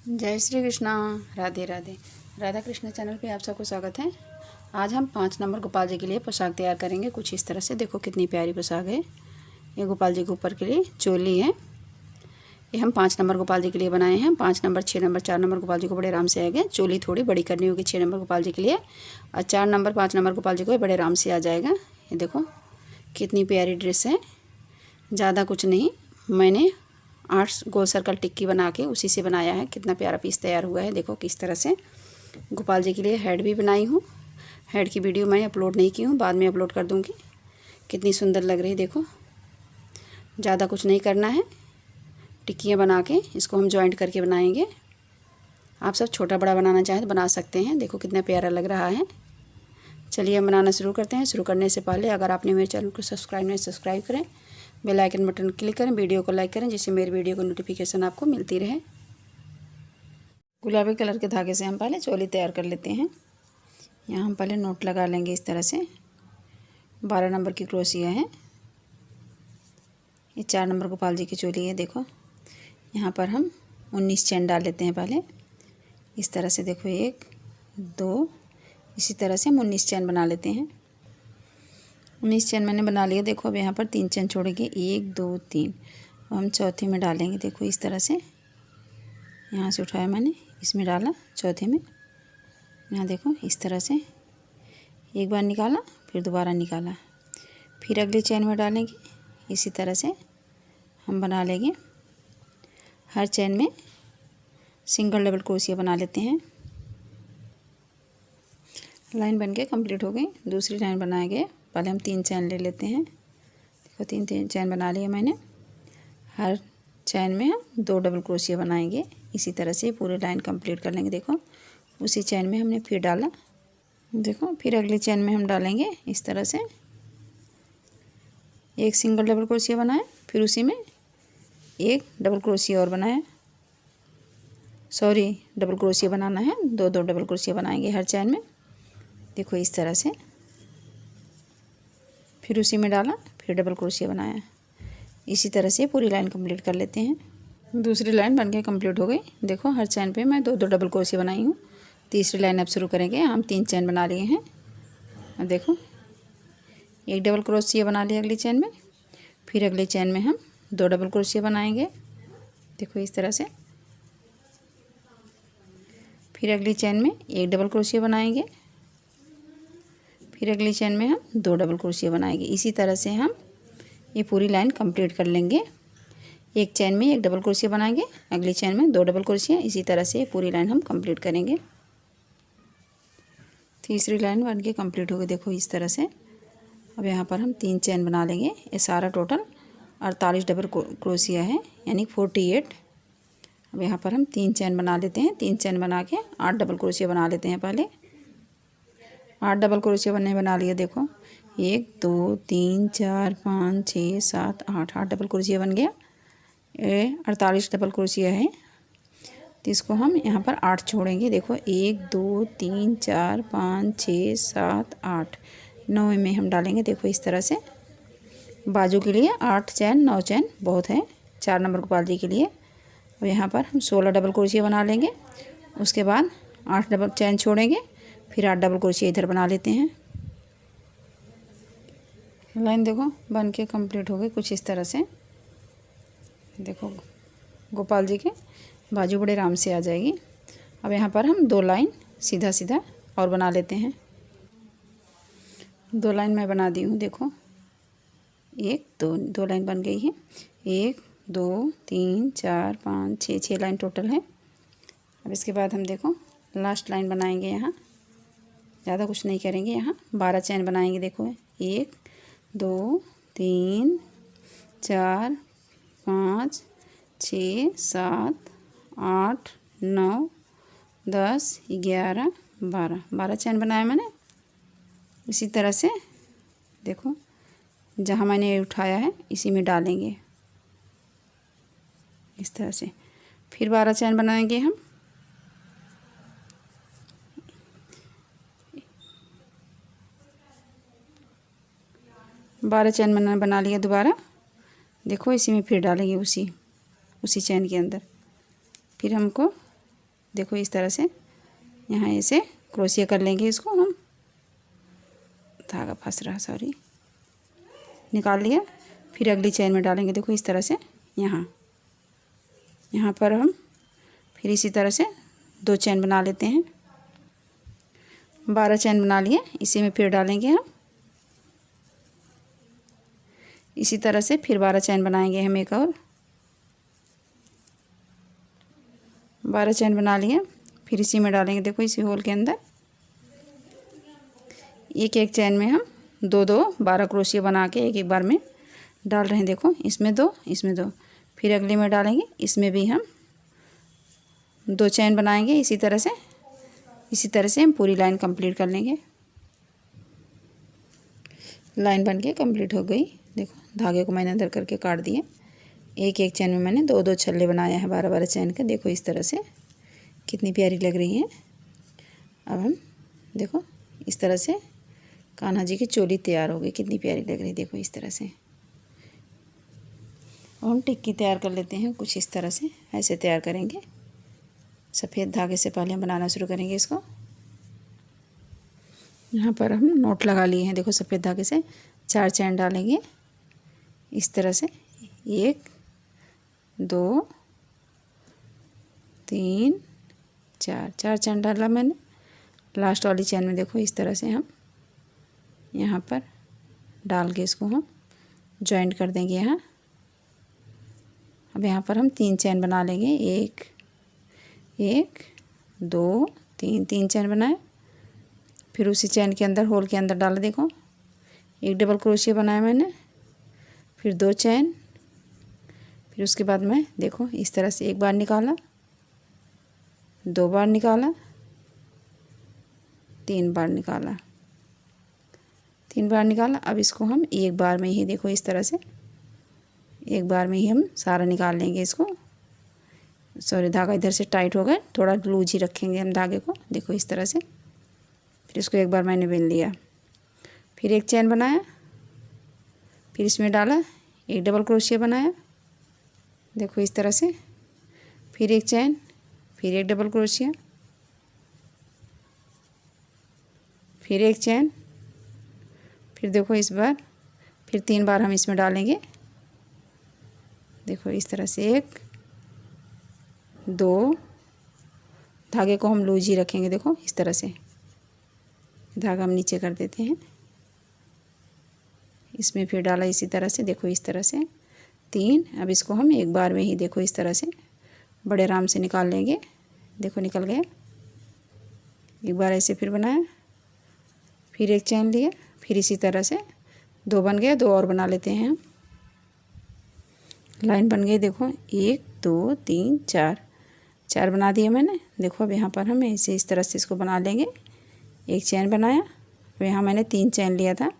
जय श्री कृष्णा। राधे राधे। राधा कृष्ण चैनल पे आप सबको स्वागत है। आज हम 5 नंबर गोपाल जी के लिए पोशाक तैयार करेंगे। कुछ इस तरह से देखो कितनी प्यारी पोशाक है। ये गोपाल जी के ऊपर के लिए चोली है। ये हम 5 नंबर गोपाल जी के लिए बनाए हैं। 5 number, 6 number, 4 number Gopal ji को बड़े आराम से आएगा। चोली थोड़ी बड़ी करनी होगी 6 नंबर गोपाल जी के लिए, और 4 नंबर 5 नंबर गोपाल जी को बड़े आराम से आ जाएगा। ये देखो कितनी प्यारी ड्रेस है। ज़्यादा कुछ नहीं, मैंने 8 गोल सर्कल टिक्की बना के उसी से बनाया है। कितना प्यारा पीस तैयार हुआ है। देखो किस तरह से गोपाल जी के लिए हेड भी बनाई हूँ। हेड की वीडियो मैं अपलोड नहीं की हूँ, बाद में अपलोड कर दूँगी। कितनी सुंदर लग रही है। देखो ज़्यादा कुछ नहीं करना है। टिक्कियाँ बना के इसको हम जॉइंट करके बनाएंगे। आप सब छोटा बड़ा बनाना चाहें तो बना सकते हैं। देखो कितना प्यारा लग रहा है। चलिए हम बनाना शुरू करते हैं। शुरू करने से पहले अगर आपने मेरे चैनल को सब्सक्राइब नहीं, सब्सक्राइब करें, बेल आइकन बटन क्लिक करें, वीडियो को लाइक करें, जिससे मेरी वीडियो को नोटिफिकेशन आपको मिलती रहे। गुलाबी कलर के धागे से हम पहले चोली तैयार कर लेते हैं। यहाँ हम पहले नोट लगा लेंगे इस तरह से। 12 नंबर की क्रोशिया है। ये 4 नंबर गोपाल जी की चोली है। देखो यहाँ पर हम 19 चैन डाल लेते हैं पहले इस तरह से। देखो 1 2, इसी तरह से हम 19 चैन बना लेते हैं। 19 चैन मैंने बना लिया। देखो अब यहाँ पर 3 चैन छोड़ेंगे, 1 2 3, और हम चौथे में डालेंगे। देखो इस तरह से यहाँ से उठाया मैंने, इसमें डाला चौथे में। यहाँ देखो इस तरह से एक बार निकाला, फिर दोबारा निकाला, फिर अगली चैन में डालेंगे। इसी तरह से हम बना लेंगे। हर चैन में सिंगल डबल क्रोशिया बना लेते हैं। लाइन बन के कंप्लीट हो गई। दूसरी लाइन बनाएंगे। पहले हम 3 चैन ले लेते हैं। देखो 3 चैन बना लिया मैंने। हर चैन में हम 2 डबल क्रोशिया बनाएंगे। इसी तरह से पूरी लाइन कंप्लीट कर लेंगे। देखो उसी चैन में हमने फिर डाला। देखो फिर अगली चैन में हम डालेंगे इस तरह से। एक सिंगल डबल क्रोशिया बनाए, फिर उसी में एक डबल क्रोशिया और बनाया। सॉरी, डबल क्रोशिया बनाना है। 2 डबल क्रोशिया बनाएंगे हर चैन में। देखो इस तरह से, फिर उसी में डाला, फिर डबल क्रोशिया बनाया। इसी तरह से पूरी लाइन कंप्लीट कर लेते हैं। दूसरी लाइन बनके कंप्लीट हो गई। देखो हर चैन पे मैं 2 डबल क्रोशिया बनाई हूँ। तीसरी लाइन अब शुरू करेंगे। हम 3 चैन बना लिए हैं। अब देखो एक डबल क्रोशिया बना लिया अगली चैन में, फिर अगली चैन में हम 2 डबल क्रोशिया बनाएंगे। देखो इस तरह से, फिर अगली चैन में एक डबल क्रोशिया बनाएंगे, फिर अगली चैन में हम 2 डबल क्रोशिया बनाएंगे। इसी तरह से हम ये पूरी लाइन कंप्लीट कर लेंगे। एक चैन में एक डबल क्रोशिया बनाएंगे, अगली चैन में 2 डबल क्रोशिया। इसी तरह से पूरी लाइन हम कंप्लीट करेंगे। तीसरी लाइन बन के कंप्लीट हो गई। देखो इस तरह से। अब यहाँ पर हम 3 चैन बना लेंगे। ये सारा टोटल 48 डबल क्रोशिया है, यानी 48। अब यहाँ पर हम 3 चैन बना लेते हैं। 3 चैन बना के 8 डबल क्रोशिया बना लेते हैं। पहले 8 डबल क्रोशिया बना लिए। देखो 1 2 3 4 5 6 7 8 डबल क्रोशिया बन गया। ये 48 डबल क्रोशिया है, तो इसको हम यहाँ पर 8 छोड़ेंगे। देखो 1 2 3 4 5 6 7 8, 9 में हम डालेंगे। देखो इस तरह से बाजू के लिए 8 चैन 9 चैन बहुत है 4 नंबर गोपाल जी के लिए। और यहाँ पर हम 16 डबल क्रोशिया बना लेंगे। उसके बाद 8 डबल चैन छोड़ेंगे, फिर 8 डबल क्रोशिया इधर बना लेते हैं। लाइन देखो बन के कंप्लीट हो गई कुछ इस तरह से। देखो गोपाल जी के बाजू बड़े आराम से आ जाएगी। अब यहाँ पर हम 2 लाइन सीधा सीधा और बना लेते हैं। 2 लाइन मैं बना दी हूँ। देखो 1 2 लाइन बन गई है। 1 2 3 4 5 6 लाइन टोटल है। अब इसके बाद हम देखो लास्ट लाइन बनाएंगे। यहाँ ज़्यादा कुछ नहीं करेंगे। यहाँ 12 चैन बनाएंगे। देखो 1 2 3 4 5 6 7 8 9 10 11 12 चैन बनाया मैंने। इसी तरह से देखो जहाँ मैंने उठाया है इसी में डालेंगे इस तरह से। फिर 12 चैन बनाएंगे हम। बारह चैन मैंने बना लिया दोबारा। देखो इसी में फिर डालेंगे उसी चैन के अंदर। फिर हमको देखो इस तरह से यहाँ ऐसे क्रोशिया कर लेंगे इसको हम। धागा फंस रहा, सॉरी, निकाल लिया। फिर अगली चेन में डालेंगे, देखो इस तरह से। यहाँ पर हम फिर इसी तरह से 2 चेन बना लेते हैं। 12 चेन बना लिए, इसी में फिर डालेंगे हम। इसी तरह से फिर 12 चेन बनाएंगे हम एक और। 12 चेन बना लिए, फिर इसी में डालेंगे, देखो इसी होल के अंदर एक एक चेन में हम 2-2 12 क्रोशिया बना के एक एक बार में डाल रहे हैं। देखो इसमें 2, इसमें 2, फिर अगले में डालेंगे, इसमें भी हम 2 चेन बनाएंगे इसी तरह से। इसी तरह से हम पूरी लाइन कंप्लीट कर लेंगे। लाइन बन के कंप्लीट हो गई। देखो धागे को मैंने अंदर करके काट दिए। एक एक चेन में मैंने 2-2 छल्ले बनाए हैं 12-12 चेन के। देखो इस तरह से कितनी प्यारी लग रही है। अब हम देखो इस तरह से कान्हा जी की चोली तैयार हो गई, कितनी प्यारी लग रही है। देखो इस तरह से। अब हम टिक्की तैयार कर लेते हैं कुछ इस तरह से। ऐसे तैयार करेंगे। सफ़ेद धागे से पहले हम बनाना शुरू करेंगे इसको। यहाँ पर हम नोट लगा लिए हैं, देखो सफ़ेद धागे से 4 चैन डालेंगे इस तरह से। 1 2 3 4 चैन डाला मैंने। लास्ट वाली चैन में देखो इस तरह से हम यहाँ पर डाल के इसको हम जॉइंट कर देंगे यहाँ। अब यहाँ पर हम 3 चैन बना लेंगे। 1 2 3 चैन बनाए। फिर उसी चैन के अंदर होल के अंदर डाला, देखो एक डबल क्रोशिया बनाया मैंने। फिर 2 चैन, फिर उसके बाद मैं देखो इस तरह से एक बार निकाला, 2 बार निकाला, 3 बार निकाला, 3 बार निकाला। अब इसको हम एक बार में ही देखो इस तरह से एक बार में ही हम सारा निकाल लेंगे इसको। सॉरी, धागा इधर से टाइट हो गया, थोड़ा लूज ही रखेंगे हम धागे को। देखो इस तरह से। फिर इसको एक बार मैंने बिन लिया, फिर एक चैन बनाया, फिर इसमें डाला, एक डबल क्रोशिया बनाया, देखो इस तरह से। फिर एक चैन, फिर एक डबल क्रोशिया, फिर एक चैन, फिर देखो इस बार फिर 3 बार हम इसमें डालेंगे। देखो इस तरह से 1 2, धागे को हम लूज ही रखेंगे। देखो इस तरह से धागा हम नीचे कर देते हैं। इसमें फिर डाला इसी तरह से, देखो इस तरह से 3। अब इसको हम एक बार में ही देखो इस तरह से बड़े आराम से निकाल लेंगे। देखो निकल गया। एक बार ऐसे फिर बनाया, फिर एक चैन लिया, फिर इसी तरह से 2 बन गया, 2 और बना लेते हैं हम। लाइन बन गई, देखो 1 2 3 4 बना दिए मैंने। देखो अब यहाँ पर हम ऐसे इस तरह से इसको बना लेंगे। एक चैन बनाया, अब यहाँ मैंने 3 चैन लिया था।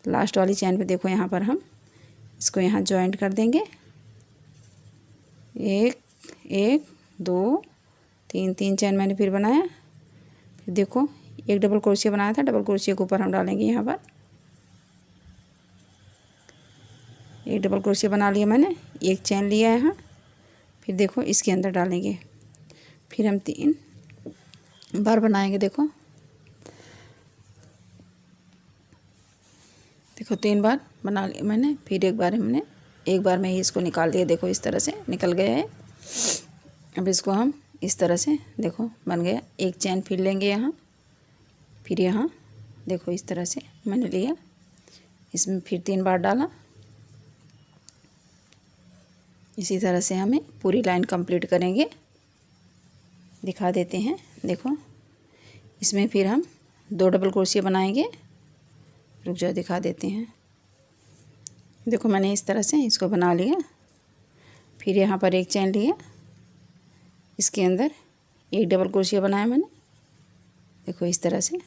लास्ट वाली चैन पे देखो यहाँ पर हम इसको यहाँ जॉइंट कर देंगे। 1 2 3 चैन मैंने फिर बनाया। फिर देखो एक डबल क्रोशिया बनाया था, डबल क्रोशिया के ऊपर हम डालेंगे यहाँ पर। एक डबल क्रोशिया बना लिया मैंने, एक चैन लिया है यहाँ। फिर देखो इसके अंदर डालेंगे, फिर हम 3 बार बनाएंगे। देखो 3 बार बना लिया मैंने। फिर एक बार में ही इसको निकाल दिया। देखो इस तरह से निकल गया है। अब इसको हम इस तरह से देखो बन गया। एक चैन फिर लेंगे यहाँ, फिर यहाँ देखो इस तरह से मैंने लिया। इसमें फिर 3 बार डाला। इसी तरह से हमें पूरी लाइन कंप्लीट करेंगे। दिखा देते हैं, देखो इसमें फिर हम 2 डबल क्रोशिया बनाएंगे। रुक जाओ, दिखा देते हैं। देखो मैंने इस तरह से इसको बना लिया। फिर यहाँ पर एक चैन लिया, इसके अंदर एक डबल क्रोशिया बनाया मैंने। देखो इस तरह से।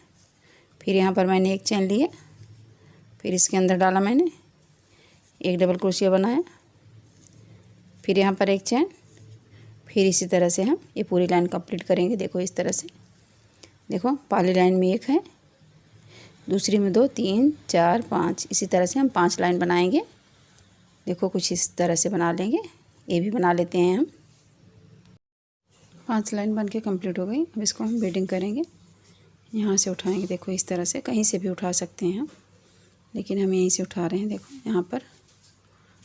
फिर यहाँ पर मैंने एक चैन लिया, फिर इसके अंदर डाला मैंने, एक डबल क्रोशिया बनाया। फिर यहाँ पर एक चैन, फिर इसी तरह से हम ये पूरी लाइन कंप्लीट करेंगे। देखो इस तरह से। देखो पहली लाइन में 1 है, दूसरी में 2 3 4 5, इसी तरह से हम 5 लाइन बनाएंगे। देखो कुछ इस तरह से बना लेंगे। ये भी बना लेते हैं हम। 5 लाइन बन के कंप्लीट हो गई। अब इसको हम बीडिंग करेंगे। यहाँ से उठाएंगे, देखो इस तरह से, कहीं से भी उठा सकते हैं हम, लेकिन हम यहीं से उठा रहे हैं। देखो यहाँ पर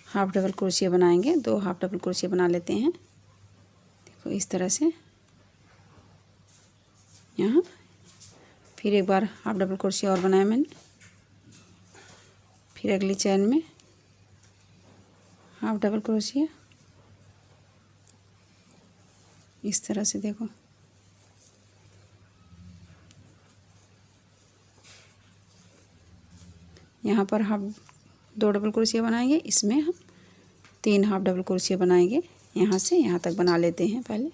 हाफ डबल क्रोशिया बनाएंगे, 2 हाफ डबल क्रोशिया बना लेते हैं। देखो इस तरह से यहाँ फिर एक बार हाफ डबल क्रोशिया और बनाया मैंने, फिर अगली चैन में हाफ डबल क्रोशिया इस तरह से। देखो यहाँ पर 2 डबल क्रोशिया बनाएंगे, इसमें हम 3 हाफ डबल क्रोशिया बनाएंगे। यहाँ से यहाँ तक बना लेते हैं। पहले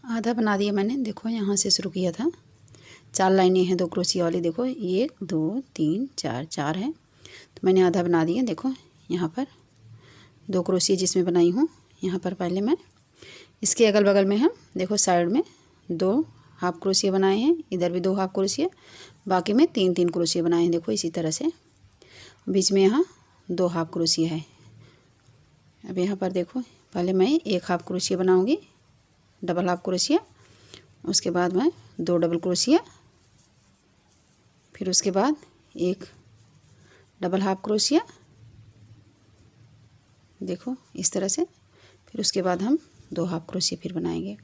आधा बना दिया मैंने। देखो यहाँ से शुरू किया था, 4 लाइनें हैं 2 क्रोशिया वाली। देखो 1 2 3 4, 4 है, तो मैंने आधा बना दिया। देखो यहाँ पर 2 क्रोशिया जिसमें बनाई हूँ, यहाँ पर पहले मैं इसके अगल बगल में हम देखो साइड में 2 हाफ क्रोशिया बनाए हैं, इधर भी 2 हाफ क्रोशिया, बाकी में 3 क्रोशिया बनाए हैं। देखो इसी तरह से बीच में यहाँ 2 हाफ क्रोशिया है। अब यहाँ पर देखो पहले मैं 1 हाफ क्रोशिया बनाऊँगी, डबल हाफ क्रोशिया, उसके बाद मैं 2 डबल क्रोशिया, फिर उसके बाद 1 डबल हाफ क्रोशिया। देखो इस तरह से, फिर उसके बाद हम 2 हाफ क्रोशिया फिर बनाएंगे।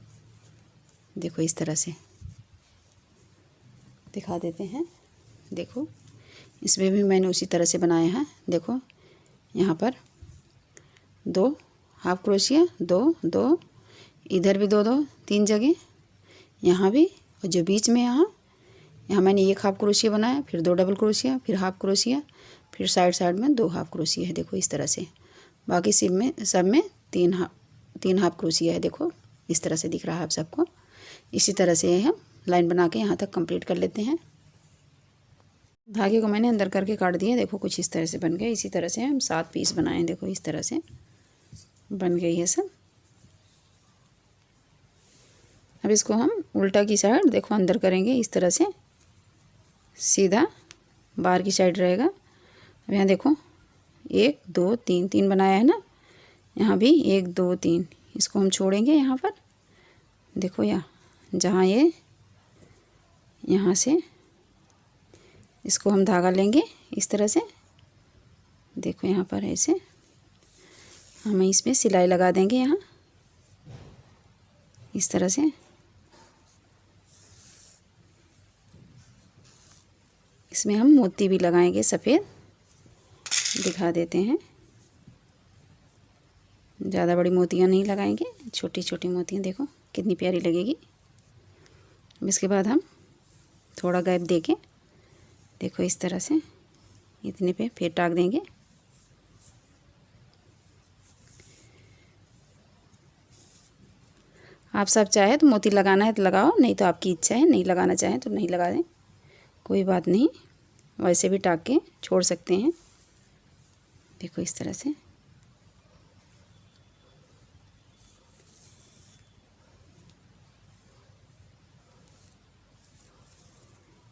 देखो इस तरह से दिखा देते हैं। देखो इसमें भी मैंने उसी तरह से बनाया है। देखो यहाँ पर 2 हाफ क्रोशिया, 2 2, इधर भी 2 2, 3 जगह, यहाँ भी, और जो बीच में यहाँ मैंने 1 हाफ क्रोशिया बनाया, फिर 2 डबल क्रोशिया, फिर हाफ क्रोशिया, फिर साइड में 2 हाफ क्रोशिया है। देखो इस तरह से, बाकी सब में 3 हाफ क्रोशिया है। देखो इस तरह से दिख रहा है आप सबको। इसी तरह से हम लाइन बना के यहाँ तक कंप्लीट कर लेते हैं। धागे को मैंने अंदर करके काट दिया। देखो कुछ इस तरह से बन गए। इसी तरह से हम 7 पीस बनाए। देखो इस तरह से बन गई है सब। अब इसको हम उल्टा की साइड देखो अंदर करेंगे, इस तरह से सीधा बाहर की साइड रहेगा। अब यहाँ देखो 1 2 3 3 बनाया है ना, यहाँ भी 1 2 3, इसको हम छोड़ेंगे यहाँ पर। देखो जहाँ ये यहाँ से इसको हम धागा लेंगे इस तरह से। देखो यहाँ पर ऐसे हम इसमें सिलाई लगा देंगे यहाँ इस तरह से। इसमें हम मोती भी लगाएंगे सफ़ेद, दिखा देते हैं। ज़्यादा बड़ी मोतियाँ नहीं लगाएंगे, छोटी छोटी मोतियाँ। देखो कितनी प्यारी लगेगी। इसके बाद हम थोड़ा गैप देके देखो इस तरह से इतने पे फिर टाक देंगे। आप सब चाहे तो मोती लगाना है तो लगाओ, नहीं तो आपकी इच्छा है, नहीं लगाना चाहें तो नहीं लगा दें, कोई बात नहीं, वैसे भी टाक के छोड़ सकते हैं। देखो इस तरह से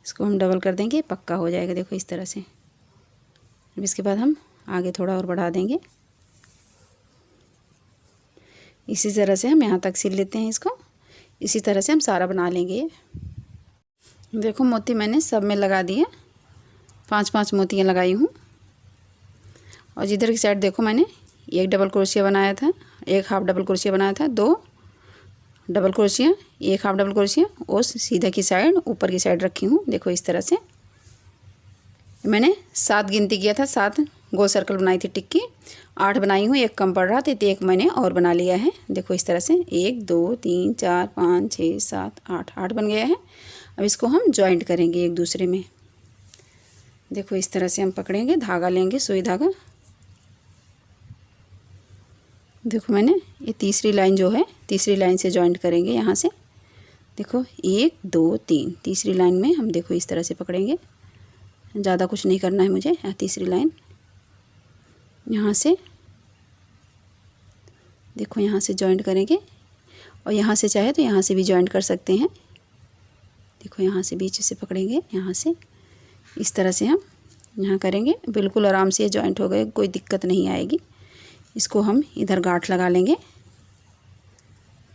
इसको हम डबल कर देंगे, पक्का हो जाएगा। देखो इस तरह से। अब इसके बाद हम आगे थोड़ा और बढ़ा देंगे। इसी तरह से हम यहाँ तक सिल लेते हैं इसको। इसी तरह से हम सारा बना लेंगे। देखो मोती मैंने सब में लगा दिए, 5 मोतियाँ लगाई हूँ। और जिधर की साइड देखो मैंने 1 डबल क्रोशिया बनाया था, 1 हाफ डबल क्रोशिया बनाया था, 2 double crochet, 1 half double crochet, और सीधा की साइड ऊपर की साइड रखी हूँ। देखो इस तरह से मैंने 7 गिनती किया था, 7 गोल सर्कल बनाई थी टिक्की, 8 बनाई हूँ, 1 कम पड़ रहा था तो 1 मैंने और बना लिया है। देखो इस तरह से 1 2 3 4 5 6 7 8 बन गया है। अब इसको हम जॉइंट करेंगे एक दूसरे में। देखो इस तरह से हम पकड़ेंगे, धागा लेंगे, सुई धागा। देखो मैंने ये तीसरी लाइन जो है, तीसरी लाइन से जॉइंट करेंगे यहाँ से। देखो 1 2 3, तीसरी लाइन में हम देखो इस तरह से पकड़ेंगे, ज़्यादा कुछ नहीं करना है मुझे। तीसरी लाइन यहाँ से देखो यहाँ से जॉइंट करेंगे, और यहाँ से चाहे तो यहाँ से भी जॉइंट कर सकते हैं। देखो यहाँ से बीच से पकड़ेंगे, यहाँ से इस तरह से हम यहाँ करेंगे, बिल्कुल आराम से जॉइंट हो गए, कोई दिक्कत नहीं आएगी। इसको हम इधर गांठ लगा लेंगे।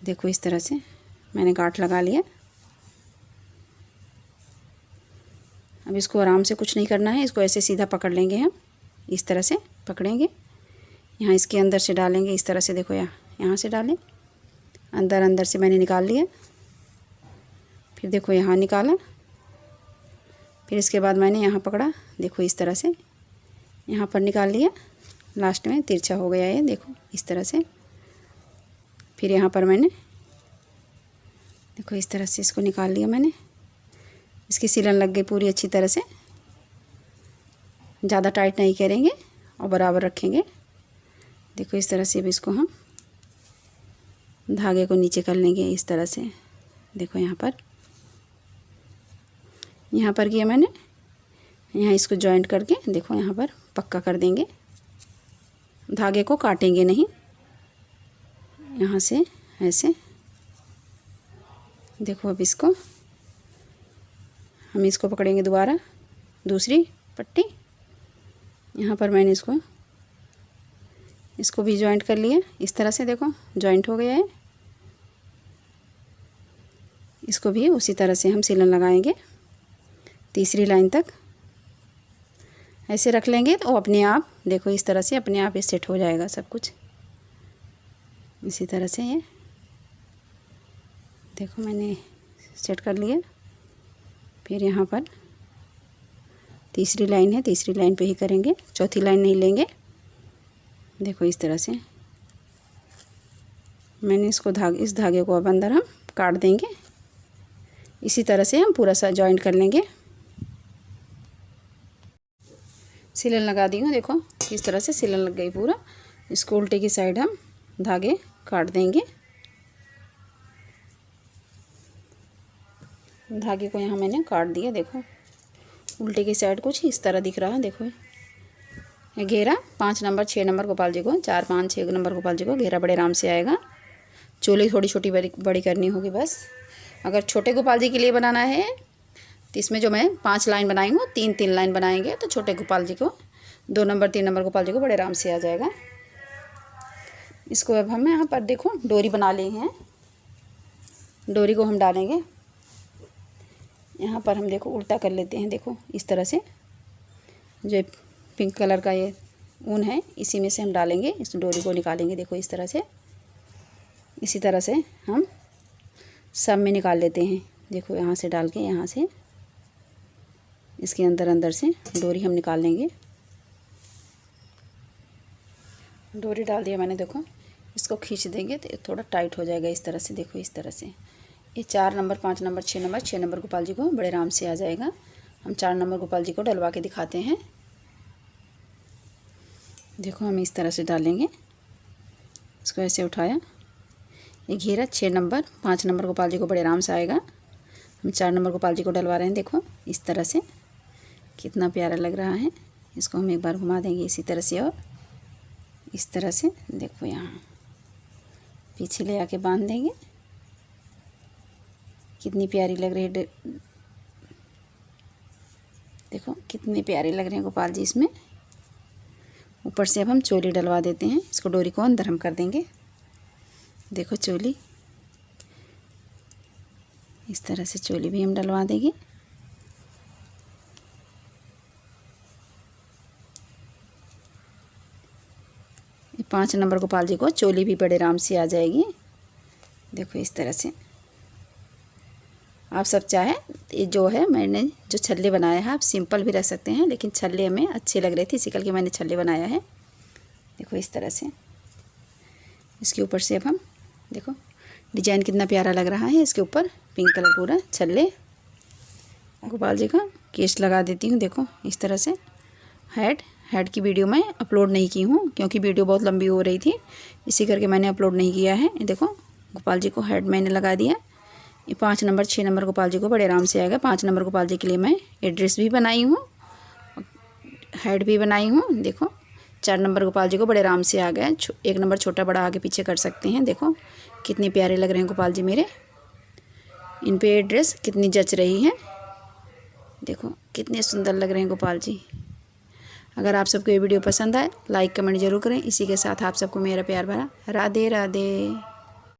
देखो इस तरह से मैंने गांठ लगा लिया। अब इसको आराम से कुछ नहीं करना है, इसको ऐसे सीधा पकड़ लेंगे हम, इस तरह से पकड़ेंगे, यहाँ इसके अंदर से डालेंगे इस तरह से। देखो यहाँ से डालें, अंदर अंदर से मैंने निकाल लिया। फिर देखो यहाँ निकाला, फिर इसके बाद मैंने यहाँ पकड़ा, देखो इस तरह से यहाँ पर निकाल लिया। लास्ट में तिरछा हो गया ये, देखो इस तरह से। फिर यहाँ पर मैंने देखो इस तरह से इसको निकाल लिया मैंने। इसकी सिलन लग गई पूरी अच्छी तरह से। ज़्यादा टाइट नहीं करेंगे और बराबर रखेंगे। देखो इस तरह से भी इसको हम धागे को नीचे कर लेंगे इस तरह से। देखो यहाँ पर किया मैंने, यहाँ इसको जॉइंट करके देखो यहाँ पर पक्का कर देंगे। धागे को काटेंगे नहीं, यहाँ से ऐसे। देखो अब हम इसको पकड़ेंगे दोबारा, दूसरी पट्टी। यहाँ पर मैंने इसको भी जॉइंट कर लिया इस तरह से। देखो जॉइंट हो गया है। इसको भी उसी तरह से हम सिलन लगाएंगे तीसरी लाइन तक। ऐसे रख लेंगे तो अपने आप देखो इस तरह से अपने आप ये सेट हो जाएगा सब कुछ। इसी तरह से ये देखो मैंने सेट कर लिया। फिर यहाँ पर तीसरी लाइन है, तीसरी लाइन पे ही करेंगे, चौथी लाइन नहीं लेंगे। देखो इस तरह से मैंने इस धागे को अब अंदर हम काट देंगे। इसी तरह से हम पूरा सा जॉइंट कर लेंगे। सिलन लगा दी हूँ, देखो किस तरह से सिलन लग गई पूरा। इसको उल्टे की साइड हम धागे काट देंगे। धागे को यहाँ मैंने काट दिया। देखो उल्टे की साइड कुछ इस तरह दिख रहा है। देखो ये घेरा 5 नंबर 6 नंबर गोपाल जी को, 4 5 6 नंबर गोपाल जी को घेरा बड़े आराम से आएगा। चोली थोड़ी छोटी बड़ी करनी होगी बस। अगर छोटे गोपाल जी के लिए बनाना है तो इसमें जो मैं 5 लाइन बनाई हूँ 3 लाइन बनाएंगे तो छोटे गोपाल जी को 2 नंबर 3 नंबर गोपाल जी को बड़े आराम से आ जाएगा। इसको अब हम यहाँ पर देखो डोरी बना ली है। डोरी को हम डालेंगे यहाँ पर। हम देखो उल्टा कर लेते हैं। देखो इस तरह से जो पिंक कलर का ये ऊन है इसी में से हम डालेंगे, इस डोरी को निकालेंगे। देखो इस तरह से, इसी तरह से हम सब में निकाल लेते हैं। देखो यहाँ से डाल के यहाँ से इसके अंदर से डोरी हम निकाल लेंगे। डोरी डाल दिया मैंने। देखो इसको खींच देंगे तो थोड़ा टाइट हो जाएगा इस तरह से। देखो इस तरह से ये 4 number 5 number 6 number Gopal ji को बड़े आराम से आ जाएगा। हम 4 नंबर गोपाल जी को डलवा के दिखाते हैं। देखो हम इस तरह से डालेंगे, इसको ऐसे उठाया। ये घेरा 6 नंबर 5 नंबर गोपाल जी को बड़े आराम से आएगा। हम 4 नंबर गोपाल जी को डलवा रहे हैं। देखो इस तरह से कितना प्यारा लग रहा है। इसको हम एक बार घुमा देंगे इसी तरह से और इस तरह से। देखो यहाँ पीछे ले आके बांध देंगे। कितनी प्यारी लग रही है। देखो कितने प्यारे लग रहे हैं गोपाल जी इसमें। ऊपर से अब हम चोली डलवा देते हैं। इसको डोरी को अंदर हम कर देंगे। देखो चोली इस तरह से चोली भी हम डलवा देंगे। ये 5 नंबर गोपाल जी को चोली भी बड़े आराम से आ जाएगी। देखो इस तरह से आप सब चाहे ये जो है मैंने जो छल्ले बनाया है आप सिंपल भी रख सकते हैं, लेकिन छल्ले में अच्छे लग रहे थे इसी करके मैंने छल्ले बनाया है। देखो इस तरह से इसके ऊपर से अब हम देखो डिजाइन कितना प्यारा लग रहा है। इसके ऊपर पिंक कलर पूरा छल्ले गोपाल जी का केस लगा देती हूँ। देखो इस तरह से हेड की वीडियो मैं अपलोड नहीं की हूँ क्योंकि वीडियो बहुत लंबी हो रही थी, इसी करके मैंने अपलोड नहीं किया है। देखो गोपाल जी को हेड मैंने लगा दिया। ये 5 नंबर 6 नंबर गोपाल जी को बड़े आराम से आएगा। 5 नंबर गोपाल जी के लिए मैं ये ड्रेस भी बनाई हूँ, हेड भी बनाई हूँ। देखो 4 नंबर गोपाल जी को बड़े आराम से आ गया। 1 नंबर छोटा बड़ा आगे पीछे कर सकते हैं। देखो कितने प्यारे लग रहे हैं गोपाल जी मेरे। इन पे ये ड्रेस कितनी जच रही है। देखो कितने सुंदर लग रहे हैं गोपाल जी। अगर आप सबको ये वीडियो पसंद आए लाइक कमेंट जरूर करें। इसी के साथ आप सबको मेरा प्यार भरा राधे राधे।